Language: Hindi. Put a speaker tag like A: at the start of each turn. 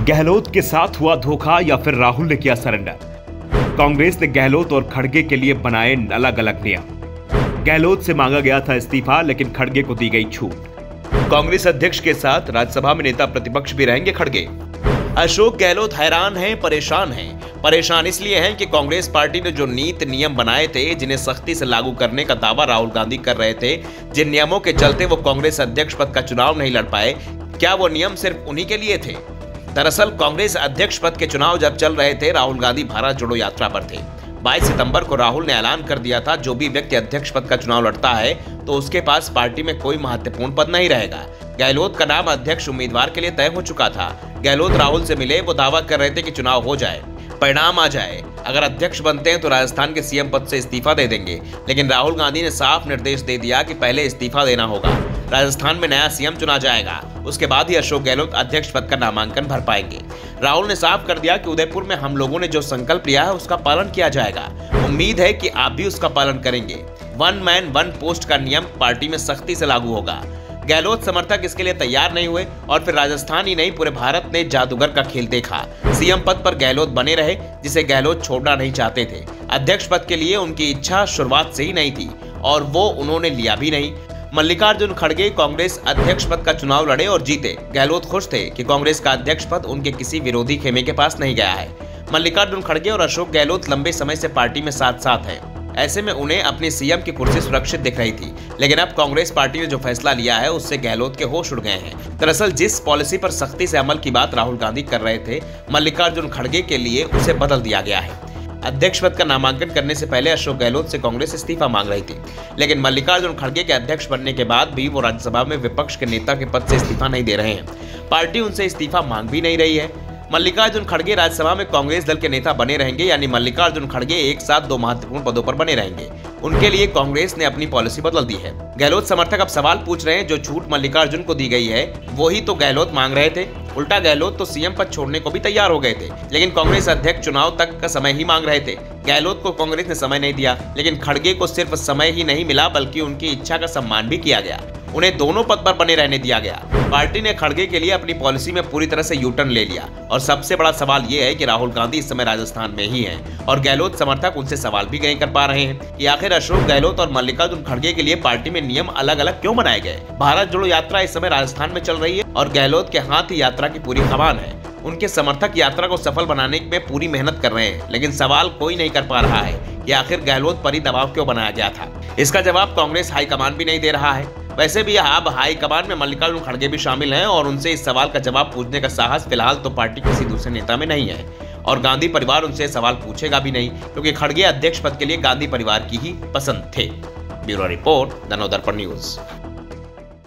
A: गहलोत के साथ हुआ धोखा या फिर राहुल ने किया सरेंडर? कांग्रेस ने गहलोत और खड़गे के लिए बनाए अलग अलग नियम। गहलोत से मांगा गया था इस्तीफा, लेकिन खड़गे को दी गई छूट। कांग्रेस अध्यक्ष के साथ राज्यसभा में नेता प्रतिपक्ष भी रहेंगे खड़गे। अशोक गहलोत हैरान हैं, परेशान हैं। परेशान इसलिए हैं कि कांग्रेस पार्टी ने जो नीति नियम बनाए थे, जिन्हें सख्ती से लागू करने का दावा राहुल गांधी कर रहे थे, जिन नियमों के चलते वो कांग्रेस अध्यक्ष पद का चुनाव नहीं लड़ पाए, क्या वो नियम सिर्फ उन्हीं के लिए थे? दरअसल कांग्रेस अध्यक्ष पद के चुनाव जब चल रहे थे, राहुल गांधी भारत जोड़ो यात्रा पर थे। 22 सितंबर को राहुल ने ऐलान कर दिया था, जो भी व्यक्ति अध्यक्ष पद का चुनाव लड़ता है तो उसके पास पार्टी में कोई महत्वपूर्ण पद नहीं रहेगा। गहलोत का नाम अध्यक्ष उम्मीदवार के लिए तय हो चुका था। गहलोत राहुल से मिले, वो दावा कर रहे थे कि चुनाव हो जाए, परिणाम आ जाए, अगर अध्यक्ष बनते हैं तो राजस्थान के सीएम पद से इस्तीफा दे देंगे। लेकिन राहुल गांधी ने साफ निर्देश दे दिया कि पहले इस्तीफा देना होगा, राजस्थान में नया सीएम चुना जाएगा, उसके बाद ही अशोक गहलोत अध्यक्ष पद का नामांकन भर पाएंगे। राहुल ने साफ कर दिया कि उदयपुर में हम लोगों ने जो संकल्प लिया है उसका पालन किया जाएगा। उम्मीद है कि आप भी उसका पालन करेंगे। 1 मैन 1 पोस्ट का नियम पार्टी में सख्ती से लागू होगा। गहलोत समर्थक इसके लिए तैयार नहीं हुए और फिर राजस्थान ही नहीं, पूरे भारत ने जादूगर का खेल देखा। सीएम पद पर गहलोत बने रहे, जिसे गहलोत छोड़ना नहीं चाहते थे। अध्यक्ष पद के लिए उनकी इच्छा शुरुआत से ही नहीं थी और वो उन्होंने लिया भी नहीं। मल्लिकार्जुन खड़गे कांग्रेस अध्यक्ष पद का चुनाव लड़े और जीते। गहलोत खुश थे कि कांग्रेस का अध्यक्ष पद उनके किसी विरोधी खेमे के पास नहीं गया है। मल्लिकार्जुन खड़गे और अशोक गहलोत लंबे समय से पार्टी में साथ साथ हैं। ऐसे में उन्हें अपनी सीएम की कुर्सी सुरक्षित दिख रही थी, लेकिन अब कांग्रेस पार्टी ने जो फैसला लिया है उससे गहलोत के होश उड़ गए हैं। दरअसल जिस पॉलिसी पर सख्ती से अमल की बात राहुल गांधी कर रहे थे, मल्लिकार्जुन खड़गे के लिए उसे बदल दिया गया है। अध्यक्ष पद का नामांकन करने से पहले अशोक गहलोत से कांग्रेस इस्तीफा मांग रही थी, लेकिन मल्लिकार्जुन खड़गे के अध्यक्ष बनने के बाद भी वो राज्यसभा में विपक्ष के नेता के पद से इस्तीफा नहीं दे रहे हैं। पार्टी उनसे इस्तीफा मांग भी नहीं रही है। मल्लिकार्जुन खड़गे राज्यसभा में कांग्रेस दल के नेता बने रहेंगे, यानी मल्लिकार्जुन खड़गे एक साथ 2 महत्वपूर्ण पदों पर बने रहेंगे। उनके लिए कांग्रेस ने अपनी पॉलिसी बदल दी है। गहलोत समर्थक अब सवाल पूछ रहे हैं, जो छूट मल्लिकार्जुन को दी गई है वही तो गहलोत मांग रहे थे। उल्टा गहलोत तो सीएम पद छोड़ने को भी तैयार हो गए थे, लेकिन कांग्रेस अध्यक्ष चुनाव तक का समय ही मांग रहे थे। गहलोत को कांग्रेस ने समय नहीं दिया, लेकिन खड़गे को सिर्फ समय ही नहीं मिला, बल्कि उनकी इच्छा का सम्मान भी किया गया। उन्हें दोनों पद पर बने रहने दिया गया। पार्टी ने खड़गे के लिए अपनी पॉलिसी में पूरी तरह से यू टर्न ले लिया और सबसे बड़ा सवाल ये है कि राहुल गांधी इस समय राजस्थान में ही हैं और गहलोत समर्थक उनसे सवाल भी नहीं कर पा रहे हैं कि आखिर अशोक गहलोत और मल्लिकार्जुन खड़गे के लिए पार्टी में नियम अलग अलग क्यों बनाए गए। भारत जोड़ो यात्रा इस समय राजस्थान में चल रही है और गहलोत के हाथ ही यात्रा की पूरी कमान है। उनके समर्थक यात्रा को सफल बनाने में पूरी मेहनत कर रहे हैं, लेकिन सवाल कोई नहीं कर पा रहा है कि आखिर गहलोत पर ही दबाव क्यों बनाया गया था। इसका जवाब कांग्रेस हाईकमान भी नहीं दे रहा है। वैसे भी अब हाईकमान में मल्लिकार्जुन खड़गे भी शामिल हैं और उनसे इस सवाल का जवाब पूछने का साहस फिलहाल तो पार्टी किसी दूसरे नेता में नहीं है और गांधी परिवार उनसे सवाल पूछेगा भी नहीं, क्योंकि खड़गे अध्यक्ष पद के लिए गांधी परिवार की ही पसंद थे। Bureau report, the Navdarpan news.